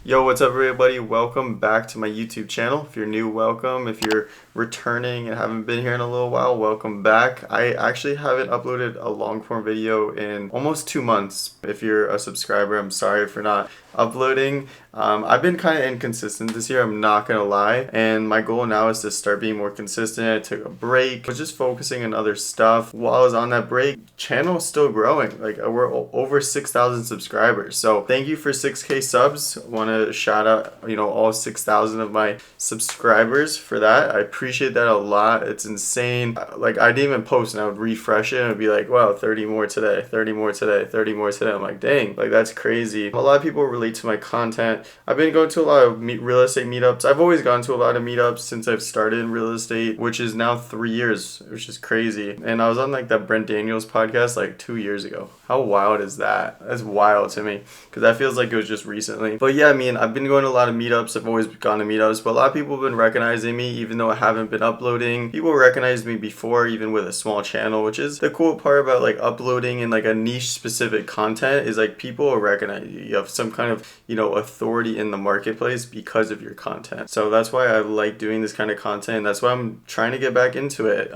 Yo, what's up everybody? Welcome back to my YouTube channel. If you're new, welcome. If you're returning and haven't been here in a little while, welcome back. I actually haven't uploaded a long form video in almost 2 months. If you're a subscriber, I'm sorry for not uploading. I've been kind of inconsistent this year, I'm not gonna lie, and my goal now is to start being more consistent. I took a break, I was just focusing on other stuff. While I was on that break, channel is still growing. Like, we're over 6,000 subscribers, so thank you for 6K subs. Want to shout out, all 6,000 of my subscribers for that. I appreciate that a lot. It's insane. Like, I didn't even post and I would refresh it and it'd be like, wow, 30 more today, 30 more today, 30 more today. I'm like, dang, like, that's crazy. A lot of people relate to my content. I've been going to a lot of real estate meetups. I've always gone to a lot of meetups since I've started in real estate, which is now 3 years, which is crazy. And I was on like that Brent Daniels podcast like 2 years ago. How wild is that? That's wild to me because that feels like it was just recently. But yeah, I mean, I've been going to a lot of meetups. I've always gone to meetups, but a lot of people have been recognizing me even though I haven't been uploading. People recognized me before, even with a small channel, which is the cool part about like uploading in like a niche specific content is like people will recognize you. You have some kind of, authority in the marketplace because of your content. So that's why I like doing this kind of content. That's why I'm trying to get back into it.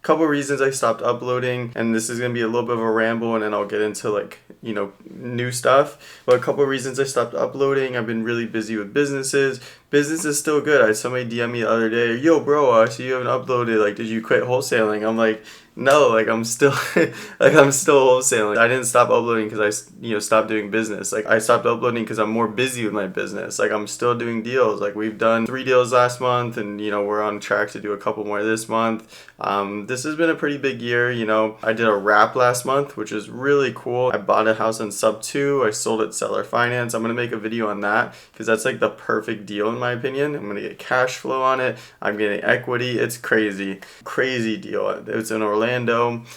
Couple reasons I stopped uploading, and this is gonna be a little bit of a ramble and then I'll get into like new stuff, but a couple reasons I stopped uploading. I've been really busy with business is still good. I had somebody DM me the other day, yo bro, I see you haven't uploaded, like did you quit wholesaling? I'm like, no, like I'm still I'm still wholesaling. I didn't stop uploading because I stopped doing business. Like, I stopped uploading because I'm more busy with my business. Like, I'm still doing deals. Like, we've done 3 deals last month and we're on track to do a couple more this month. This has been a pretty big year. I did a wrap last month, which is really cool. I bought a house in sub 2. I sold it seller finance. I'm gonna make a video on that because that's like the perfect deal in my opinion. I'm gonna get cash flow on it. I'm getting equity. It's crazy deal. It's in Orlando.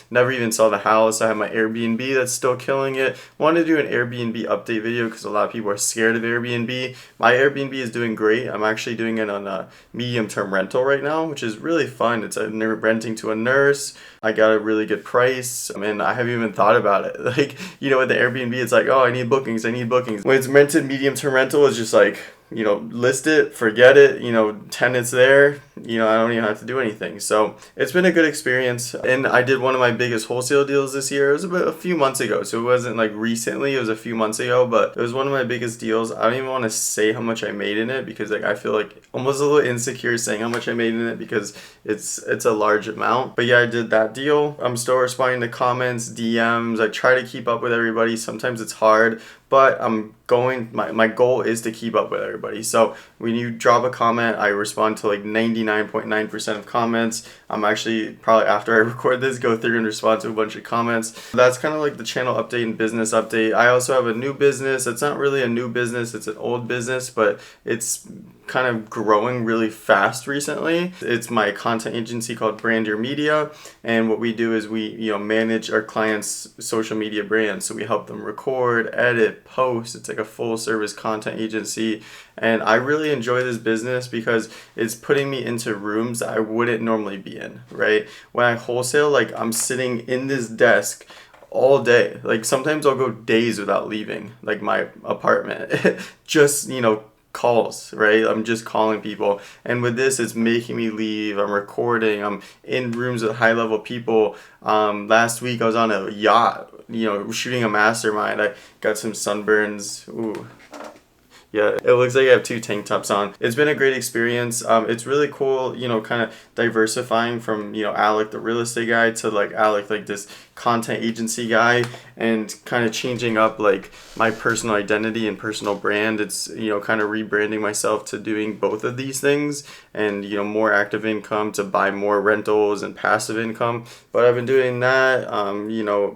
Never even saw the house. I have my Airbnb that's still killing it. Wanted to do an Airbnb update video because a lot of people are scared of Airbnb. My Airbnb is doing great. I'm actually doing it on a medium-term rental right now, which is really fun. It's renting to a nurse. I got a really good price. I mean, I haven't even thought about it. Like, with the Airbnb, it's like, oh, I need bookings. When it's rented medium-term rental, it's just like, list it, forget it, tenants there, I don't even have to do anything. So it's been a good experience. And I did one of my biggest wholesale deals this year. It was about a few months ago. So it wasn't like recently, it was a few months ago, but it was one of my biggest deals. I don't even want to say how much I made in it because like I feel like almost a little insecure saying how much I made in it because it's a large amount. But yeah, I did that deal. I'm still responding to comments, DMs. I try to keep up with everybody. Sometimes it's hard, but my goal is to keep up with everybody. So when you drop a comment, I respond to like 99.9% of comments. I'm actually probably after I record this go through and respond to a bunch of comments. That's kind of like the channel update and business update. I also have a new business. It's not really a new business, it's an old business, but it's kind of growing really fast recently. It's my content agency called Brand Your Media, and what we do is we manage our clients' social media brands. So we help them record, edit, post. It's like a full service content agency, and I really enjoy this business because it's putting me into rooms that I wouldn't normally be in, right? When I wholesale, like I'm sitting in this desk all day. Like sometimes I'll go days without leaving like my apartment. Just calls, right? I'm just calling people, and with this it's making me leave. I'm recording, I'm in rooms with high level people. Last week I was on a yacht, shooting a mastermind. I got some sunburns. Ooh. Yeah, it looks like I have 2 tank tops on. It's been a great experience. It's really cool, kind of diversifying from, Alec, the real estate guy, to like Alec, like this content agency guy, and kind of changing up like my personal identity and personal brand. It's, kind of rebranding myself to doing both of these things and, more active income to buy more rentals and passive income. But I've been doing that.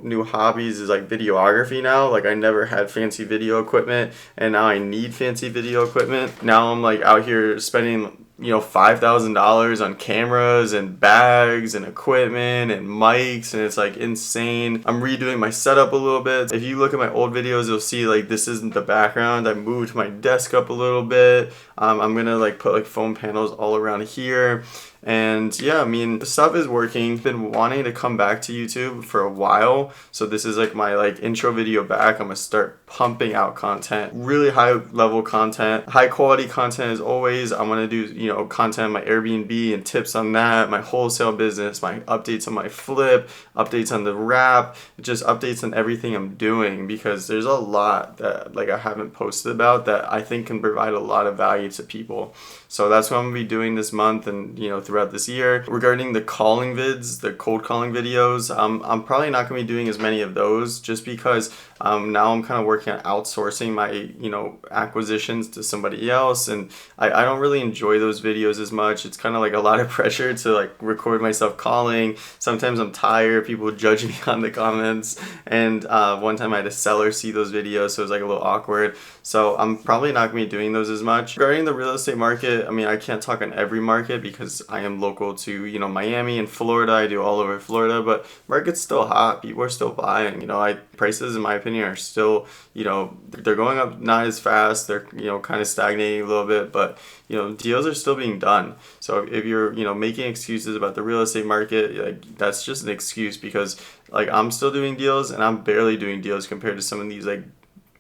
New hobbies is like videography now. Like I never had fancy video equipment, and now I need fancy video equipment. Now I'm like out here spending $5,000 on cameras and bags and equipment and mics, and it's like insane. I'm redoing my setup a little bit. If you look at my old videos, you'll see like this isn't the background. I moved my desk up a little bit. I'm gonna like put like foam panels all around here. And yeah, I mean, the stuff is working. Been wanting to come back to YouTube for a while, so this is like my intro video back. I'm gonna start pumping out content, really high level content, high quality content as always. I'm gonna do, you know, content on my Airbnb and tips on that, my wholesale business, my updates on my flip, updates on the wrap, just updates on everything I'm doing, because there's a lot that I haven't posted about that I think can provide a lot of value to people. So that's what I'm gonna be doing this month and, you know, throughout this year. Regarding the calling vids, the cold calling videos, I'm probably not gonna be doing as many of those, just because now I'm kind of working on outsourcing my, you know, acquisitions to somebody else, and I don't really enjoy those videos as much. It's kind of like a lot of pressure to record myself calling. Sometimes I'm tired, people judge me on the comments, and one time I had a seller see those videos, so it was a little awkward. So I'm probably not gonna be doing those as much. Regarding the real estate market, I mean, I can't talk on every market because I am local to, you know, Miami and Florida. I do all over Florida, but market's still hot. People are still buying. You know, prices in my opinion are still, you know, they're going up not as fast. They're, you know, kind of stagnating a little bit, but you know, deals are still being done. So if you're, you know, making excuses about the real estate market, that's just an excuse, because I'm still doing deals and I'm barely doing deals compared to some of these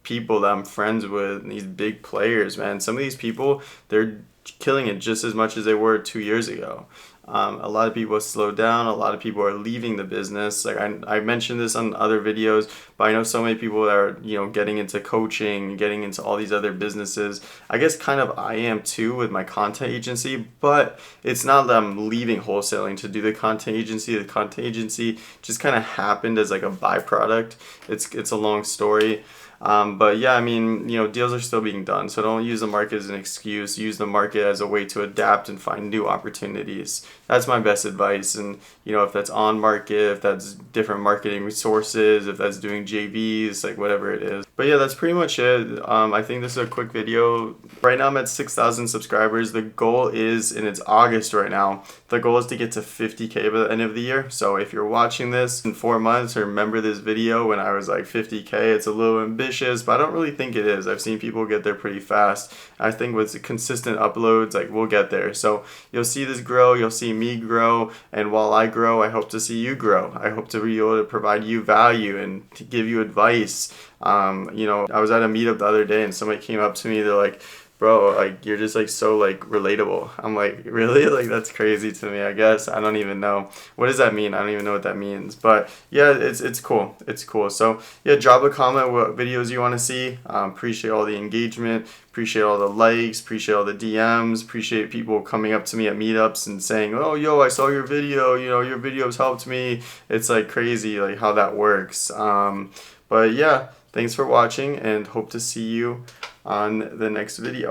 people that I'm friends with, and these big players, man. Some of these people, they're killing it just as much as they were 2 years ago. A lot of people have slowed down. A lot of people are leaving the business. I mentioned this on other videos, but I know so many people that are, you know, getting into coaching, getting into all these other businesses. I guess kind of I am too with my content agency, but it's not that I'm leaving wholesaling to do the content agency. The content agency just kind of happened as a byproduct. It's a long story. But yeah, I mean, you know, deals are still being done, so don't use the market as an excuse. Use the market as a way to adapt and find new opportunities. That's my best advice. And you know, if that's on market, if that's different marketing resources, if that's doing JVs, whatever it is. But yeah, that's pretty much it. I think this is a quick video. Right now I'm at 6,000 subscribers. The goal is, and it's August right now, the goal is to get to 50K by the end of the year. So if you're watching this in 4 months, remember this video when I was 50K. It's a little ambitious, but I don't really think it is. I've seen people get there pretty fast. I think with consistent uploads, we'll get there. So you'll see this grow, you'll see me grow, and while I grow, I hope to see you grow. I hope to be able to provide you value and to give you advice. You know, I was at a meetup the other day and somebody came up to me, they're like, bro, you're just so relatable. I'm like, really? That's crazy to me, I guess. I don't even know. What does that mean? I don't even know what that means. But yeah, it's cool. It's cool. So yeah, drop a comment what videos you want to see. Appreciate all the engagement. Appreciate all the likes. Appreciate all the DMs. Appreciate people coming up to me at meetups and saying, oh, yo, I saw your video. You know, your videos helped me. It's crazy how that works. But yeah, thanks for watching and hope to see you on the next video.